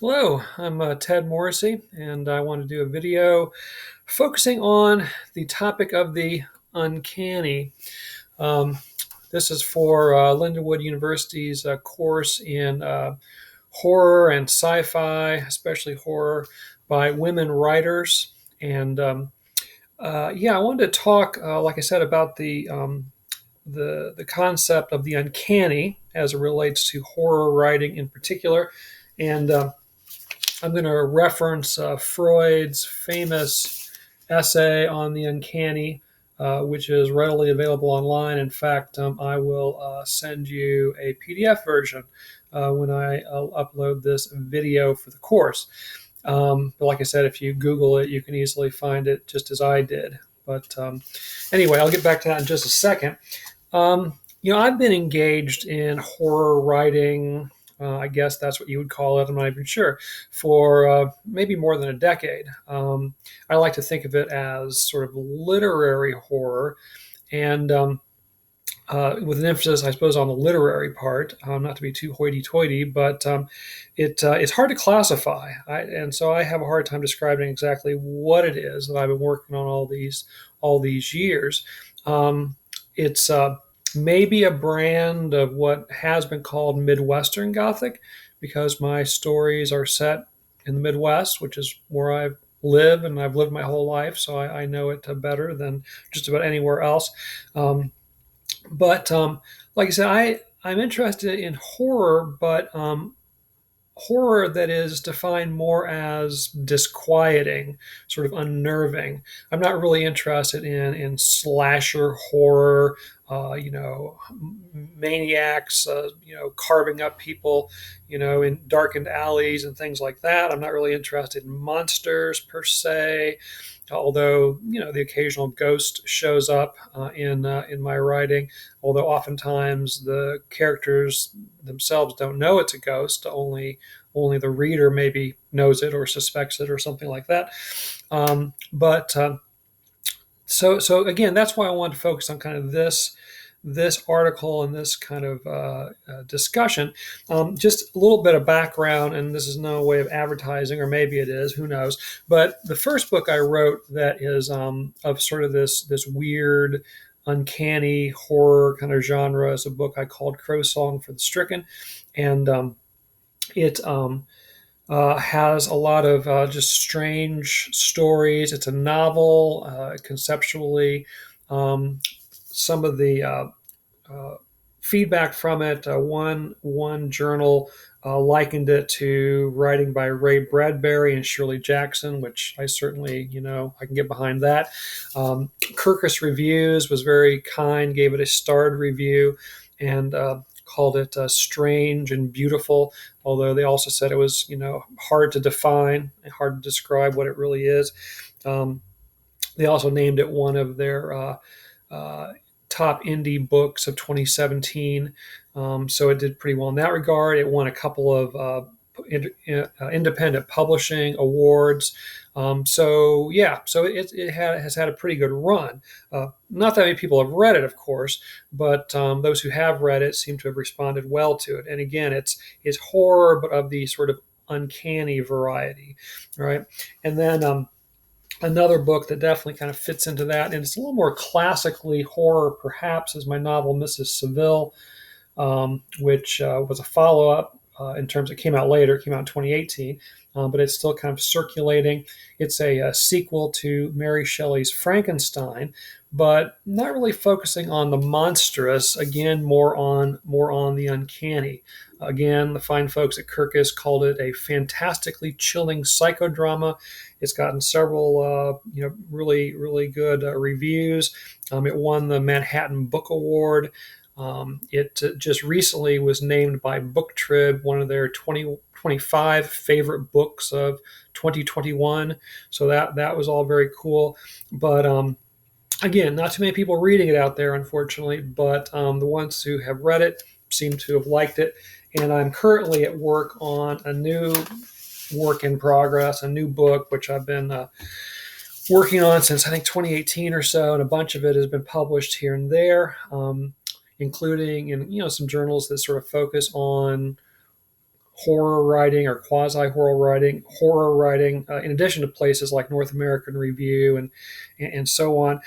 Hello, I'm Ted Morrissey, and I want to do a video focusing on the topic of the uncanny. Um, this is for Lindenwood University's course in horror and sci-fi, especially horror by women writers. And I wanted to talk, like I said, about the concept of the uncanny as it relates to horror writing in particular, and I'm going to reference Freud's famous essay on the uncanny, which is readily available online. In fact, I will send you a PDF version when I upload this video for the course. But like I said, if you Google it, you can easily find it just as I did. But anyway, I'll get back to that in just a second. I've been engaged in horror writing. I guess that's what you would call it. I'm not even sure. For maybe more than a decade. I like to think of it as sort of literary horror, and with an emphasis, I suppose, on the literary part. Not to be too hoity-toity, but it's hard to classify, and so I have a hard time describing exactly what it is that I've been working on all these years. It's maybe a brand of what has been called Midwestern Gothic, because my stories are set in the Midwest, which is where I live and I've lived my whole life, so I know it better than just about anywhere else. But like I said, I'm interested in horror, but horror that is defined more as disquieting, sort of unnerving. I'm not really interested in slasher horror, maniacs, carving up people, in darkened alleys and things like that. I'm not really interested in monsters per se, although the occasional ghost shows up in my writing. Although oftentimes the characters themselves don't know it's a ghost, only the reader maybe knows it or suspects it or something like that. But so again, that's why I wanted to focus on kind of this article and this kind of discussion. Just a little bit of background, and this is no way of advertising, or maybe it is, who knows. But the first book I wrote that is of sort of this weird, uncanny horror kind of genre is a book I called Crow Song for the Stricken, and it has a lot of just strange stories. It's a novel conceptually. Some of the uh, feedback from it, one journal likened it to writing by Ray Bradbury and Shirley Jackson, which I certainly, I can get behind that. Kirkus Reviews was very kind, gave it a starred review, and called it strange and beautiful, although they also said it was, hard to define and hard to describe what it really is. Um, they also named it one of their uh, top indie books of 2017. So it did pretty well in that regard. It won a couple of independent publishing awards. So has had a pretty good run. Not that many people have read it, of course, but those who have read it seem to have responded well to it. And again, it's horror, but of the sort of uncanny variety, right? And then another book that definitely kind of fits into that, and it's a little more classically horror, perhaps, is my novel Mrs. Seville, which was a follow up. In terms, it came out later, it came out in 2018, but it's still kind of circulating. It's a sequel to Mary Shelley's Frankenstein, but not really focusing on the monstrous. Again, more on the uncanny. Again, the fine folks at Kirkus called it a fantastically chilling psychodrama. It's gotten several, really, really good reviews. It won the Manhattan Book Award. It just recently was named by BookTrib one of their 2025 favorite books of 2021. So that was all very cool. But again, not too many people reading it out there, unfortunately. But the ones who have read it seem to have liked it. And I'm currently at work on a new work in progress, a new book, which I've been working on since I think 2018 or so, and a bunch of it has been published here and there. Including in some journals that sort of focus on horror writing or quasi-horror writing, in addition to places like North American Review and so on.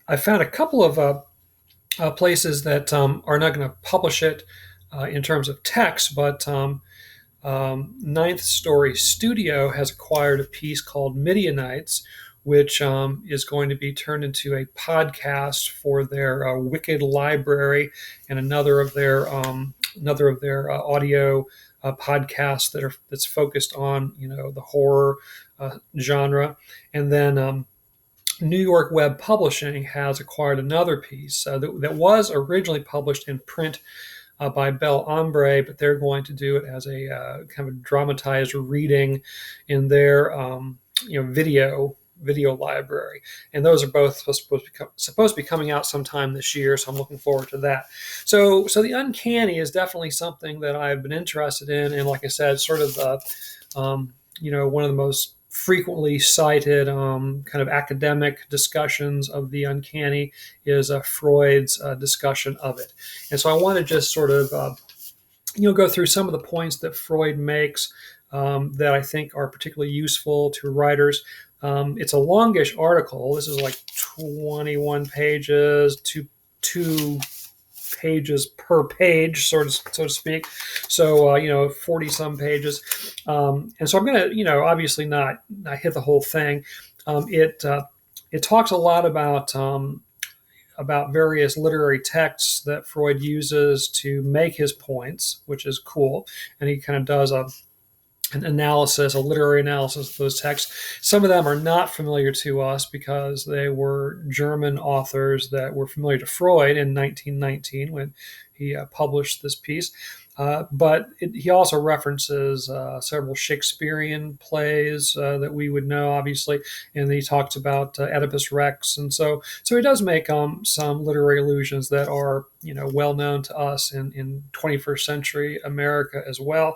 I found a couple of places that are not going to publish it in terms of text, but Ninth Story Studio has acquired a piece called Midianites, which is going to be turned into a podcast for their Wicked Library and another of their audio podcasts that's focused on the horror genre. And then New York Web Publishing has acquired another piece that was originally published in print by Bel Ombre, but they're going to do it as a kind of a dramatized reading in their video library, and those are both supposed to be coming out sometime this year. So I'm looking forward to that. So the uncanny is definitely something that I've been interested in, and like I said, sort of one of the most frequently cited kind of academic discussions of the uncanny is Freud's discussion of it. And so I want to just sort of go through some of the points that Freud makes that I think are particularly useful to writers. It's a longish article. This is like 21 pages, two pages per page, so to speak. So 40 some pages, and so I'm going to obviously not hit the whole thing. It talks a lot about various literary texts that Freud uses to make his points, which is cool, and he kind of does an analysis, a literary analysis of those texts. Some of them are not familiar to us because they were German authors that were familiar to Freud in 1919 when he published this piece. But he also references several Shakespearean plays that we would know, obviously, and he talks about Oedipus Rex, and so he does make some literary allusions that are well known to us in 21st century America as well.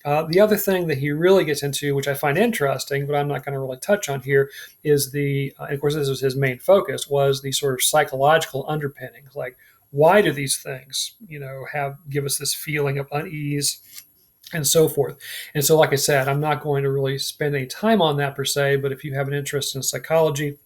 The other thing that he really gets into, which I find interesting, but I'm not going to really touch on here, is and of course this was his main focus, was the sort of psychological underpinnings. Like, why do these things, give us this feeling of unease and so forth? And so, like I said, I'm not going to really spend any time on that per se, but if you have an interest in psychology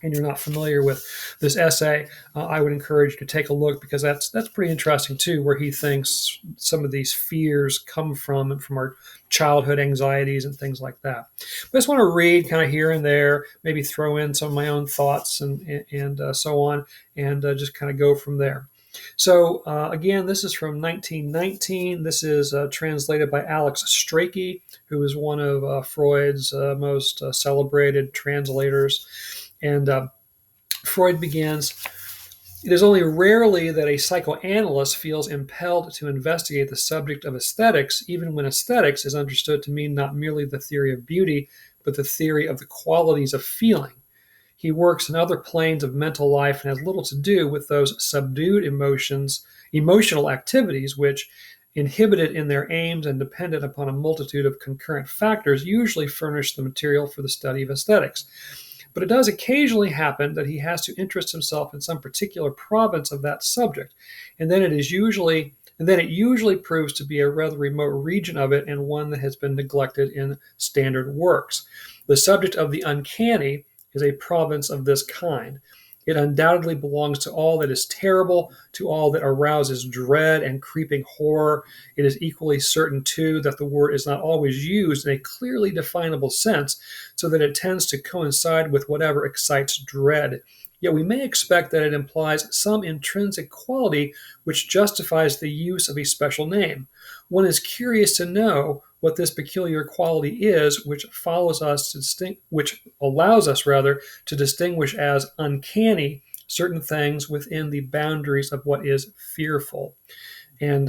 and you're not familiar with this essay, I would encourage you to take a look, because that's pretty interesting too, where he thinks some of these fears come from, and from our childhood anxieties and things like that. But I just want to read kind of here and there, maybe throw in some of my own thoughts and so on, and just kind of go from there. So again, this is from 1919. This is translated by Alex Strachey, who is one of Freud's most celebrated translators. And Freud begins, "It is only rarely that a psychoanalyst feels impelled to investigate the subject of aesthetics, even when aesthetics is understood to mean not merely the theory of beauty, but the theory of the qualities of feeling. He works in other planes of mental life and has little to do with those subdued emotional activities which, inhibited in their aims and dependent upon a multitude of concurrent factors, usually furnish the material for the study of aesthetics. But it does occasionally happen that he has to interest himself in some particular province of that subject, and then it usually proves to be a rather remote region of it, and one that has been neglected in standard works. The subject of the uncanny is a province of this kind. It undoubtedly belongs to all that is terrible, to all that arouses dread and creeping horror. It is equally certain, too, that the word is not always used in a clearly definable sense, so that it tends to coincide with whatever excites dread. Yet we may expect that it implies some intrinsic quality which justifies the use of a special name. One is curious to know what this peculiar quality is, which allows us to distinguish as uncanny certain things within the boundaries of what is fearful." And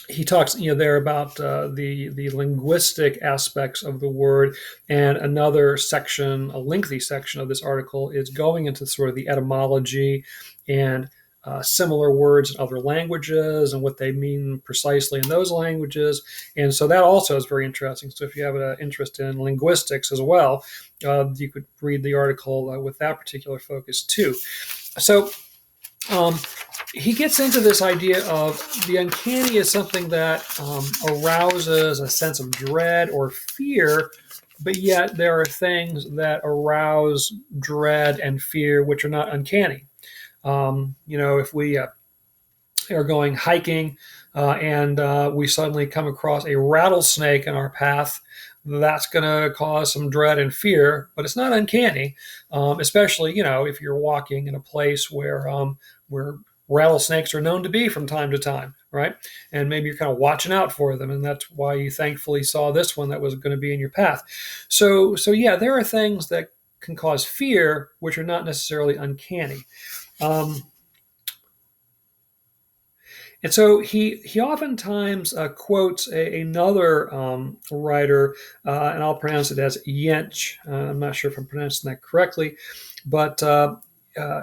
he talks, there about the linguistic aspects of the word, and another section, a lengthy section of this article, is going into sort of the etymology and similar words in other languages and what they mean precisely in those languages. And so that also is very interesting. So if you have an interest in linguistics as well, you could read the article with that particular focus too. So Um, he gets into this idea of the uncanny is something that arouses a sense of dread or fear, but yet there are things that arouse dread and fear which are not uncanny. If we are going hiking and we suddenly come across a rattlesnake in our path, that's going to cause some dread and fear, but it's not uncanny, especially if you're walking in a place where rattlesnakes are known to be from time to time, right? And maybe you're kind of watching out for them, and that's why you thankfully saw this one that was going to be in your path. So yeah, there are things that can cause fear which are not necessarily uncanny. Um, and so he oftentimes quotes another writer, and I'll pronounce it as Yench. I'm not sure if I'm pronouncing that correctly, but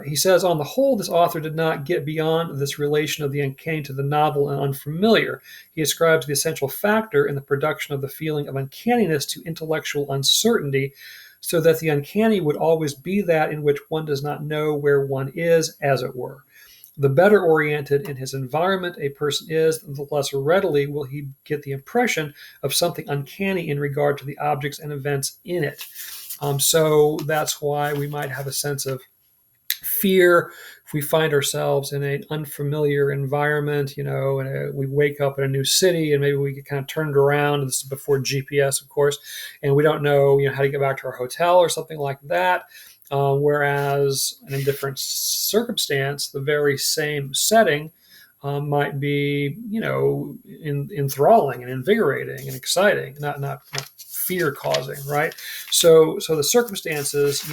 he says, on the whole, this author did not get beyond this relation of the uncanny to the novel and unfamiliar. He ascribes the essential factor in the production of the feeling of uncanniness to intellectual uncertainty, so that the uncanny would always be that in which one does not know where one is, as it were. The better oriented in his environment a person is, the less readily will he get the impression of something uncanny in regard to the objects and events in it. So that's why we might have a sense of fear if we find ourselves in an unfamiliar environment, and we wake up in a new city and maybe we get kind of turned around. This is before GPS, of course, and we don't know, how to get back to our hotel or something like that. Whereas in a different circumstance, the very same setting might be, enthralling and invigorating and exciting, not fear causing, right? So the circumstances,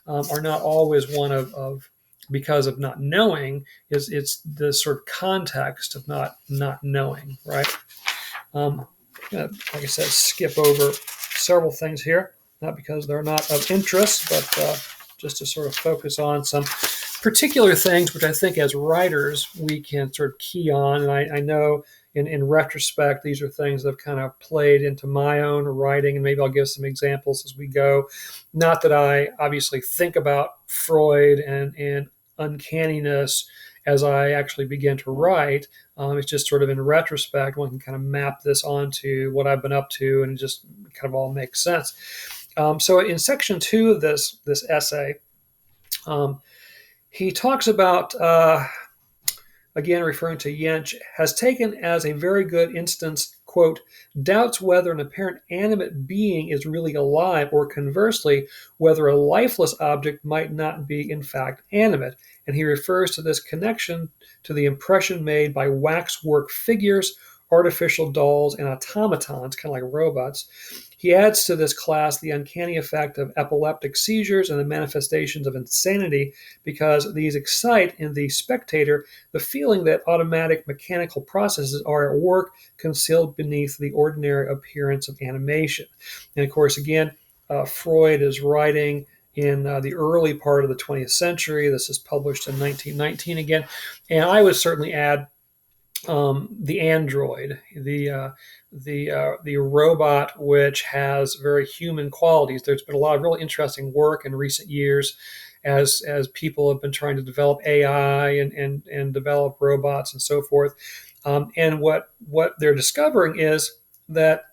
are not always one of because of not knowing. It's the sort of context of not knowing, right? Like I said, skip over several things here, not because they're not of interest, but just to sort of focus on some particular things which I think as writers we can sort of key on. And I know in retrospect, these are things that have kind of played into my own writing, and maybe I'll give some examples as we go. Not that I obviously think about Freud and uncanniness as I actually begin to write. It's just sort of in retrospect, one can kind of map this onto what I've been up to, and it just kind of all makes sense. So in section 2 of this essay, he talks about, again referring to Yench, has taken as a very good instance, quote, doubts whether an apparent animate being is really alive, or conversely, whether a lifeless object might not be in fact animate. And he refers to this connection to the impression made by waxwork figures, artificial dolls, and automatons, kind of like robots. He adds to this class the uncanny effect of epileptic seizures and the manifestations of insanity, because these excite in the spectator the feeling that automatic mechanical processes are at work, concealed beneath the ordinary appearance of animation. And of course, again, Freud is writing in the early part of the 20th century. This is published in 1919 again. And I would certainly add the android, the robot, which has very human qualities. There's been a lot of really interesting work in recent years as people have been trying to develop AI and develop robots and so forth. And what they're discovering is that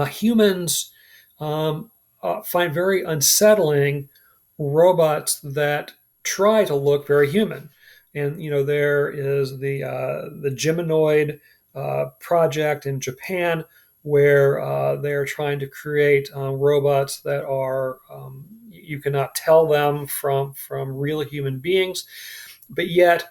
humans find very unsettling robots that try to look very human. And there is the Geminoid project in Japan, where they're trying to create robots that are you cannot tell them from real human beings, but yet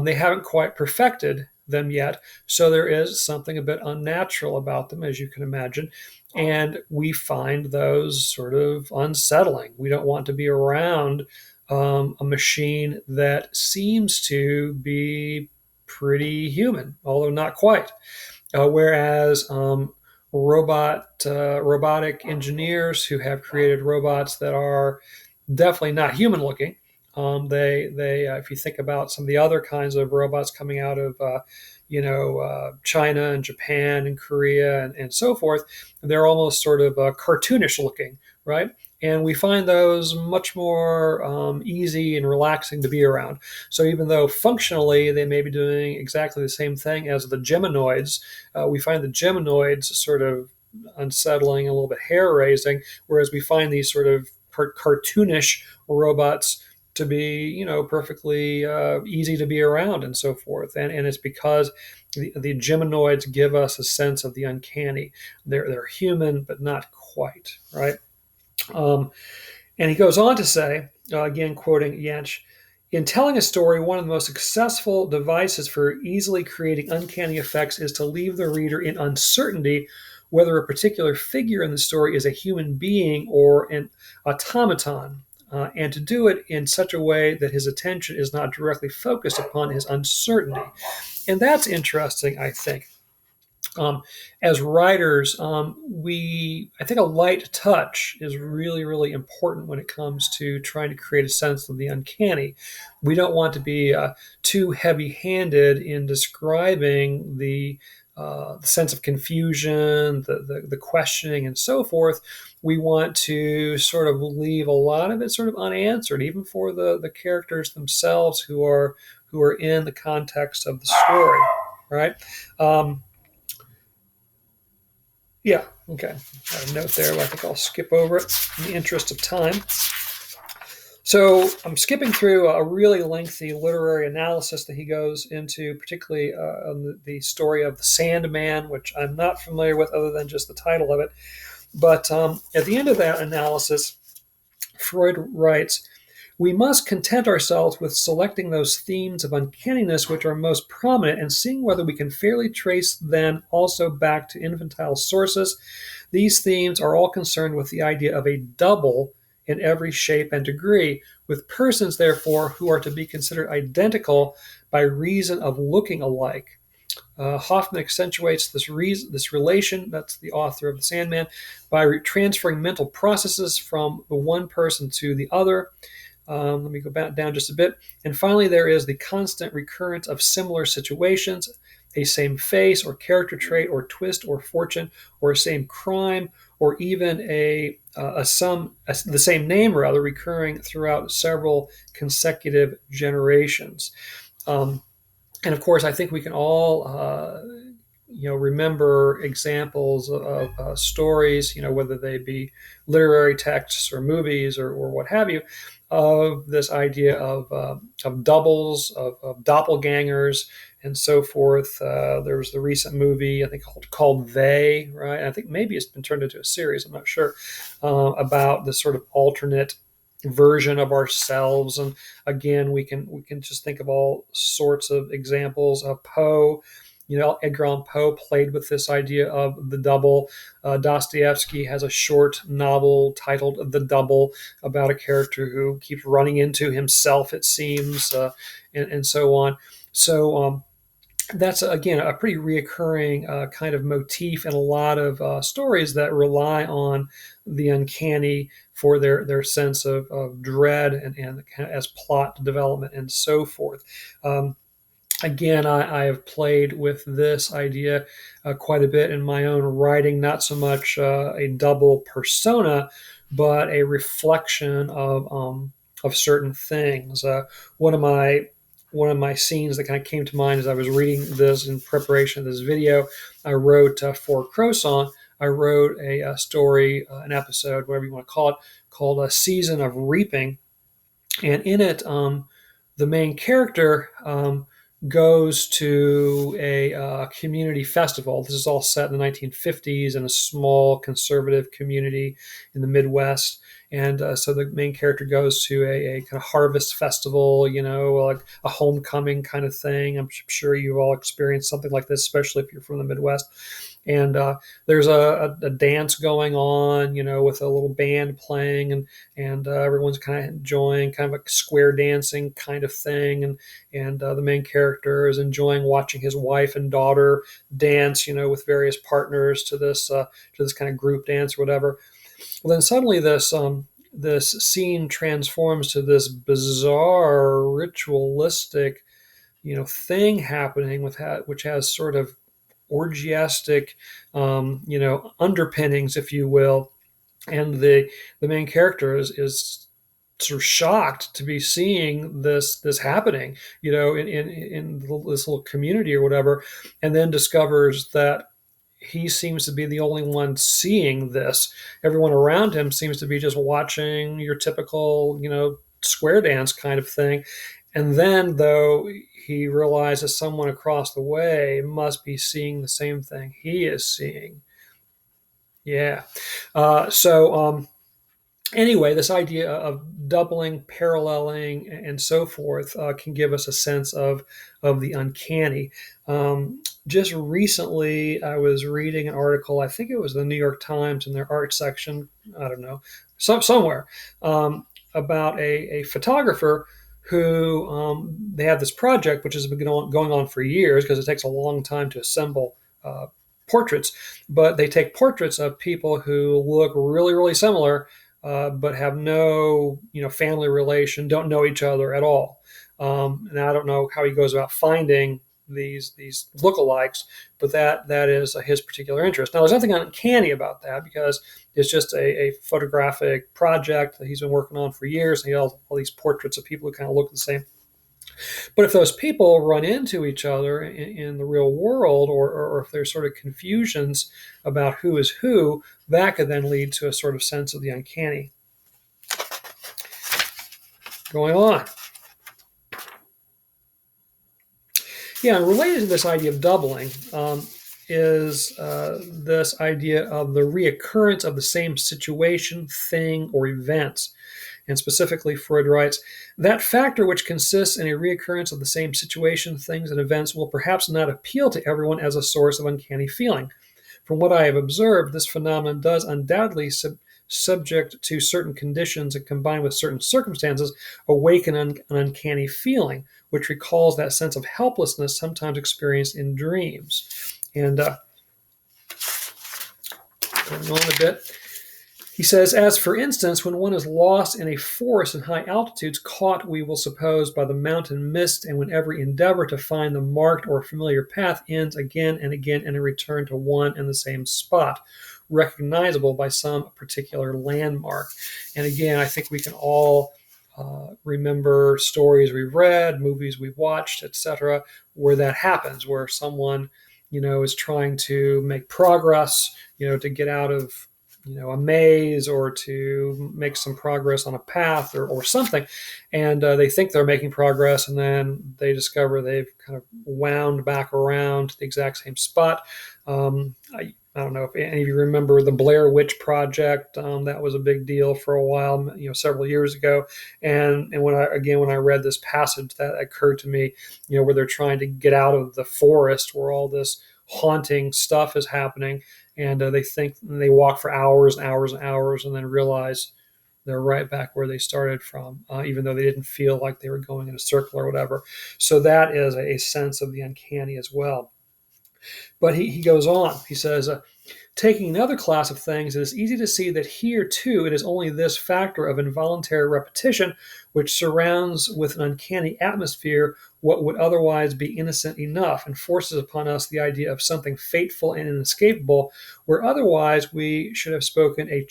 they haven't quite perfected them yet. So there is something a bit unnatural about them, as you can imagine. And we find those sort of unsettling. We don't want to be around a machine that seems to be pretty human, although not quite. Whereas robotic engineers who have created robots that are definitely not human looking. They if you think about some of the other kinds of robots coming out of China and Japan and Korea and so forth, they're almost sort of cartoonish looking, right? And we find those much more easy and relaxing to be around. So even though functionally they may be doing exactly the same thing as the Geminoids, we find the Geminoids sort of unsettling, a little bit hair raising, whereas we find these sort of cartoonish robots to be, perfectly easy to be around and so forth. And it's because the Geminoids give us a sense of the uncanny. They're human, but not quite, right? Um, and he goes on to say, again, quoting Yanch, in telling a story, one of the most successful devices for easily creating uncanny effects is to leave the reader in uncertainty whether a particular figure in the story is a human being or an automaton, and to do it in such a way that his attention is not directly focused upon his uncertainty. And that's interesting, I think. As writers, I think a light touch is really, really important when it comes to trying to create a sense of the uncanny. We don't want to be too heavy-handed in describing the sense of confusion, the questioning, and so forth. We want to sort of leave a lot of it sort of unanswered, even for the characters themselves who are in the context of the story, right? Um, yeah, okay. Got a note there, but I think I'll skip over it in the interest of time. So I'm skipping through a really lengthy literary analysis that he goes into, particularly on the story of the Sandman, which I'm not familiar with other than just the title of it. But at the end of that analysis, Freud writes, we must content ourselves with selecting those themes of uncanniness which are most prominent and seeing whether we can fairly trace them also back to infantile sources. These themes are all concerned with the idea of a double in every shape and degree, with persons, therefore, who are to be considered identical by reason of looking alike. Hoffman accentuates this relation, that's the author of The Sandman, by transferring mental processes from the one person to the other. Let me go back down just a bit. And finally, there is the constant recurrence of similar situations, a same face or character trait or twist or fortune or a same crime or even the same name rather recurring throughout several consecutive generations. And of course, I think we can all remember examples of stories, whether they be literary texts or movies or what have you, of this idea of doubles, of doppelgangers, and so forth. There was the recent movie, I think, called They, right? I think maybe it's been turned into a series, I'm not sure, about this sort of alternate version of ourselves. And again, we can just think of all sorts of examples of Poe. Edgar Allan Poe played with this idea of the double. Dostoevsky has a short novel titled The Double about a character who keeps running into himself, it seems, and so on. So that's, again, a pretty reoccurring kind of motif in a lot of stories that rely on the uncanny for their sense of dread and kind of as plot development and so forth. Again, I have played with this idea quite a bit in my own writing, not so much a double persona, but a reflection of certain things. One of my scenes that kind of came to mind as I was reading this in preparation of this video, I wrote for Croissant. I wrote a story, an episode, whatever you want to call it, called A Season of Reaping. And in it, the main character goes to a community festival. This is all set in the 1950s in a small conservative community in the Midwest. And so the main character goes to a kind of harvest festival, like a homecoming kind of thing. I'm sure you've all experienced something like this, especially if you're from the Midwest. And there's a dance going on, with a little band playing, and everyone's kind of enjoying kind of a square dancing kind of thing, and the main character is enjoying watching his wife and daughter dance, with various partners to this kind of group dance or whatever. Well, then suddenly this scene transforms to this bizarre ritualistic, thing happening which has sort of orgiastic, underpinnings, if you will. and the main character is sort of shocked to be seeing this happening, in this little community or whatever, and then discovers that he seems to be the only one seeing this. Everyone around him seems to be just watching your typical, square dance kind of thing. And then, though, he realizes someone across the way must be seeing the same thing he is seeing. Yeah. So, anyway, this idea of doubling, paralleling, and so forth can give us a sense of the uncanny. Just recently, I was reading an article. I think it was the New York Times in their art section. I don't know, somewhere, about a photographer who they have this project which has been going on for years because it takes a long time to assemble portraits. But they take portraits of people who look really, really similar, but have no, family relation, don't know each other at all. And I don't know how he goes about finding these lookalikes, but that is his particular interest. Now, there's nothing uncanny about that because it's just a photographic project that he's been working on for years. And he has all these portraits of people who kind of look the same. But if those people run into each other in the real world, or if there's sort of confusions about who is who, that could then lead to a sort of sense of the uncanny. Going on. Yeah, and related to this idea of doubling is this idea of the reoccurrence of the same situation, thing, or events. And specifically, Freud writes, that factor which consists in a reoccurrence of the same situation, things, and events will perhaps not appeal to everyone as a source of uncanny feeling. From what I have observed, this phenomenon does undoubtedly subject to certain conditions and combined with certain circumstances, awaken an uncanny feeling, which recalls that sense of helplessness sometimes experienced in dreams. And going on a bit, he says, as for instance, when one is lost in a forest in high altitudes, caught, we will suppose, by the mountain mist, and when every endeavor to find the marked or familiar path ends again and again in a return to one and the same spot, recognizable by some particular landmark. And again, I think we can all remember stories we've read, movies we've watched, etc., where that happens, where someone, is trying to make progress, to get out of a maze or to make some progress on a path or something. And they think they're making progress, and then they discover they've kind of wound back around to the exact same spot. I don't know if any of you remember the Blair Witch Project. That was a big deal for a while, several years ago. And when I read this passage, that occurred to me, where they're trying to get out of the forest where all this haunting stuff is happening, and they think they walk for hours and hours and hours, and then realize they're right back where they started from, even though they didn't feel like they were going in a circle or whatever. So that is a sense of the uncanny as well. But he goes on. He says, taking another class of things, it is easy to see that here, too, it is only this factor of involuntary repetition which surrounds with an uncanny atmosphere what would otherwise be innocent enough and forces upon us the idea of something fateful and inescapable, where otherwise we should have spoken of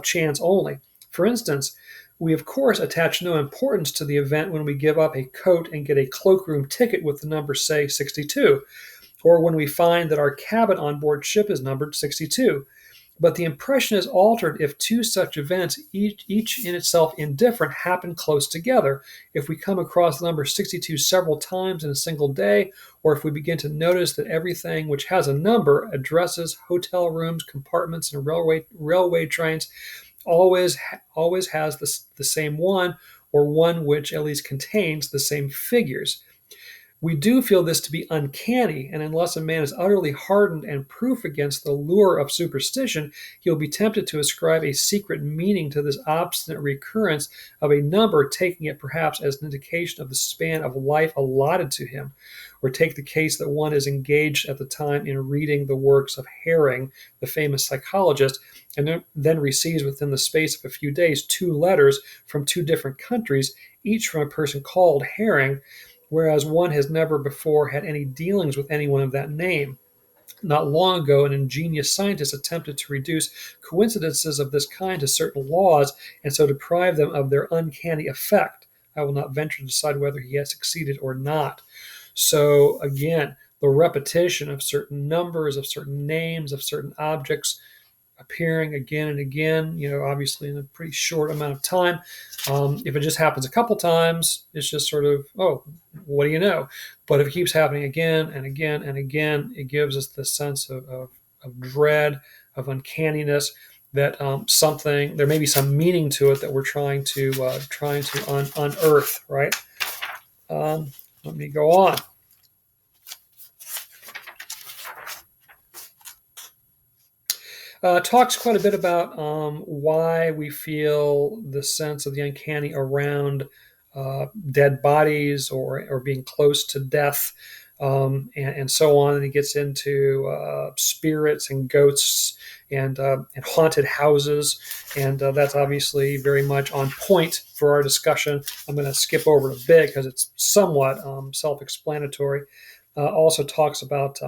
chance only. For instance, we of course attach no importance to the event when we give up a coat and get a cloakroom ticket with the number, say, 62. Or when we find that our cabin on board ship is numbered 62. But the impression is altered if two such events, each in itself indifferent, happen close together. If we come across the number 62 several times in a single day, or if we begin to notice that everything which has a number, addresses, hotel rooms, compartments, and railway trains, always has the same one, or one which at least contains the same figures. We do feel this to be uncanny, and unless a man is utterly hardened and proof against the lure of superstition, he will be tempted to ascribe a secret meaning to this obstinate recurrence of a number, taking it perhaps as an indication of the span of life allotted to him. Or take the case that one is engaged at the time in reading the works of Herring, the famous psychologist, and then receives within the space of a few days 2 letters from 2 different countries, each from a person called Herring, whereas one has never before had any dealings with anyone of that name. Not long ago, an ingenious scientist attempted to reduce coincidences of this kind to certain laws and so deprive them of their uncanny effect. I will not venture to decide whether he has succeeded or not. So, again, the repetition of certain numbers, of certain names, of certain objects appearing again and again, obviously in a pretty short amount of time. If it just happens a couple times, it's just sort of, oh, what do you know? But if it keeps happening again and again and again, it gives us this sense of dread, of uncanniness, that there may be some meaning to it that we're trying to unearth, right? Let me go on. Talks quite a bit about why we feel the sense of the uncanny around dead bodies or being close to death, and so on. And he gets into spirits and ghosts and haunted houses, and that's obviously very much on point for our discussion. I'm going to skip over it a bit because it's somewhat self-explanatory. Also talks about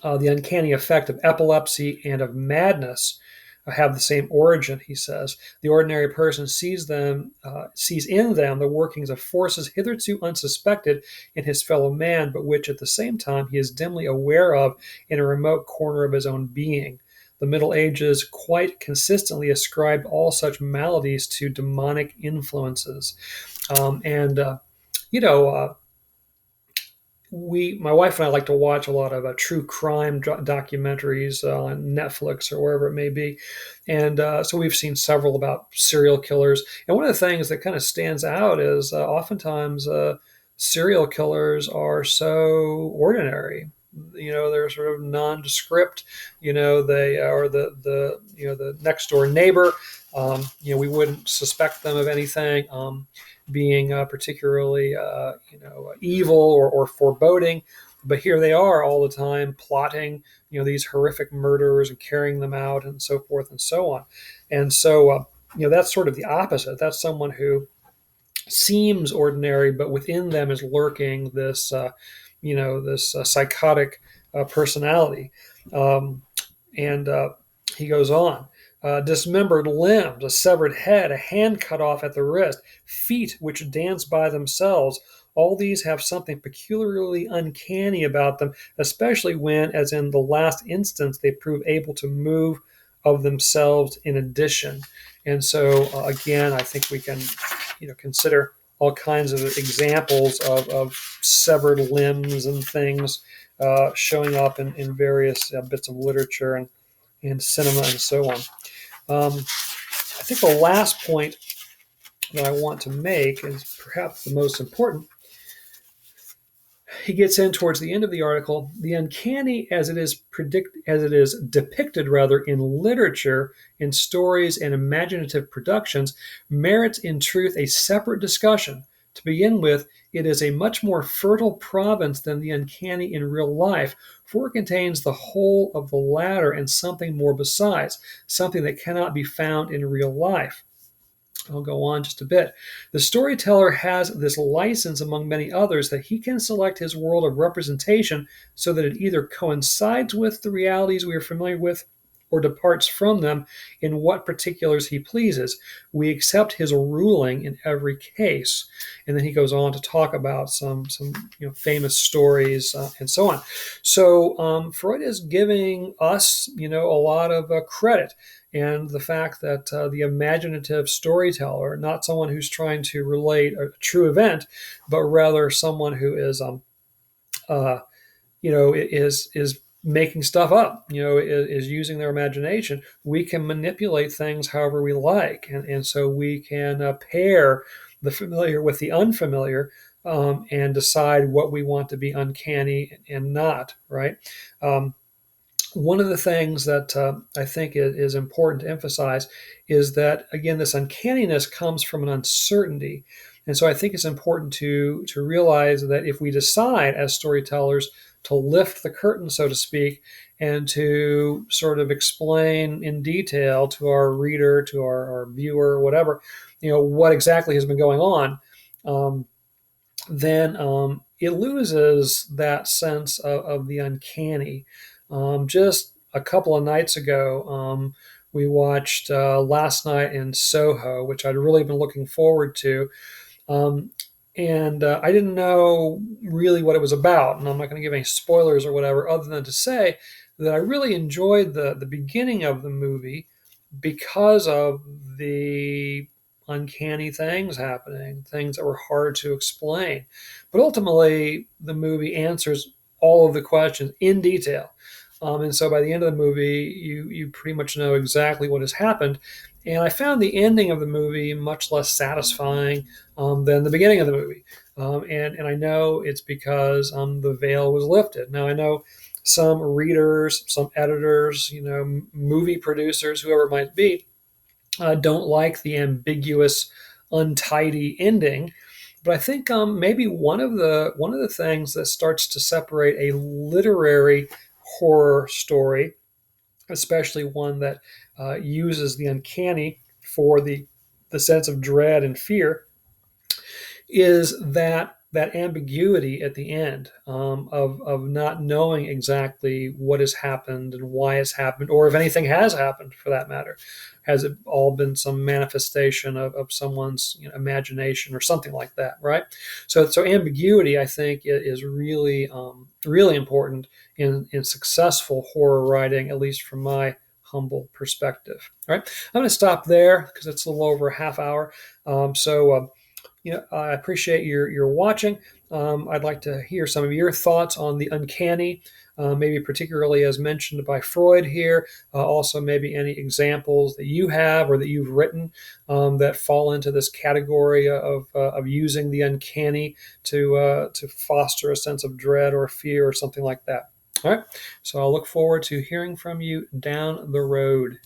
the uncanny effect of epilepsy and of madness have the same origin, he says. The ordinary person sees in them the workings of forces hitherto unsuspected in his fellow man, but which at the same time he is dimly aware of in a remote corner of his own being. The Middle Ages quite consistently ascribed all such maladies to demonic influences. My wife and I like to watch a lot of true crime documentaries on Netflix or wherever it may be. And so we've seen several about serial killers. And one of the things that kind of stands out is oftentimes serial killers are so ordinary. They're sort of nondescript. They are the next door neighbor. We wouldn't suspect them of anything. Being particularly evil or foreboding, but here they are all the time plotting these horrific murders and carrying them out and so forth and so on. And so that's sort of the opposite. That's someone who seems ordinary, but within them is lurking this psychotic personality. And he goes on. Dismembered limbs, a severed head, a hand cut off at the wrist, feet which dance by themselves. All these have something peculiarly uncanny about them, especially when, as in the last instance, they prove able to move of themselves in addition. And so, again, I think we can, consider all kinds of examples of severed limbs and things showing up in various bits of literature and cinema and so on. I think the last point that I want to make is perhaps the most important. He gets in towards the end of the article. The uncanny, as it is depicted in literature, in stories and imaginative productions, merits in truth a separate discussion. To begin with, it is a much more fertile province than the uncanny in real life, for it contains the whole of the latter and something more besides, something that cannot be found in real life. I'll go on just a bit. The storyteller has this license, among many others, that he can select his world of representation so that it either coincides with the realities we are familiar with or departs from them in what particulars he pleases. We accept his ruling in every case. And then he goes on to talk about some famous stories and so on. So Freud is giving us, a lot of credit. And the fact that the imaginative storyteller, not someone who's trying to relate a true event, but rather someone who is, is making stuff up, is using their imagination. We can manipulate things however we like. And so we can pair the familiar with the unfamiliar and decide what we want to be uncanny and not, right? One of the things that I think is important to emphasize is that, again, this uncanniness comes from an uncertainty. And so I think it's important to realize that if we decide as storytellers to lift the curtain, so to speak, and to sort of explain in detail to our reader, to our viewer, whatever, what exactly has been going on, then it loses that sense of the uncanny. Just a couple of nights ago, we watched Last Night in Soho, which I'd really been looking forward to. Um, and I didn't know really what it was about, and I'm not going to give any spoilers or whatever, other than to say that I really enjoyed the beginning of the movie because of the uncanny things happening, things that were hard to explain. But ultimately, the movie answers all of the questions in detail. And so by the end of the movie, you pretty much know exactly what has happened. And I found the ending of the movie much less satisfying than the beginning of the movie. And I know it's because the veil was lifted. Now, I know some readers, some editors, movie producers, whoever it might be, don't like the ambiguous, untidy ending. But I think maybe one of the things that starts to separate a literary horror story, especially one that uses the uncanny for the sense of dread and fear, is that ambiguity at the end, of not knowing exactly what has happened and why it's happened, or if anything has happened for that matter. Has it all been some manifestation of someone's imagination or something like that, right? So ambiguity, I think, is really really important in successful horror writing, at least from my humble perspective. All right, I'm going to stop there because it's a little over a half hour. I appreciate your watching. I'd like to hear some of your thoughts on the uncanny, maybe particularly as mentioned by Freud here. Also, maybe any examples that you have or that you've written that fall into this category of using the uncanny to foster a sense of dread or fear or something like that. All right. So I'll look forward to hearing from you down the road.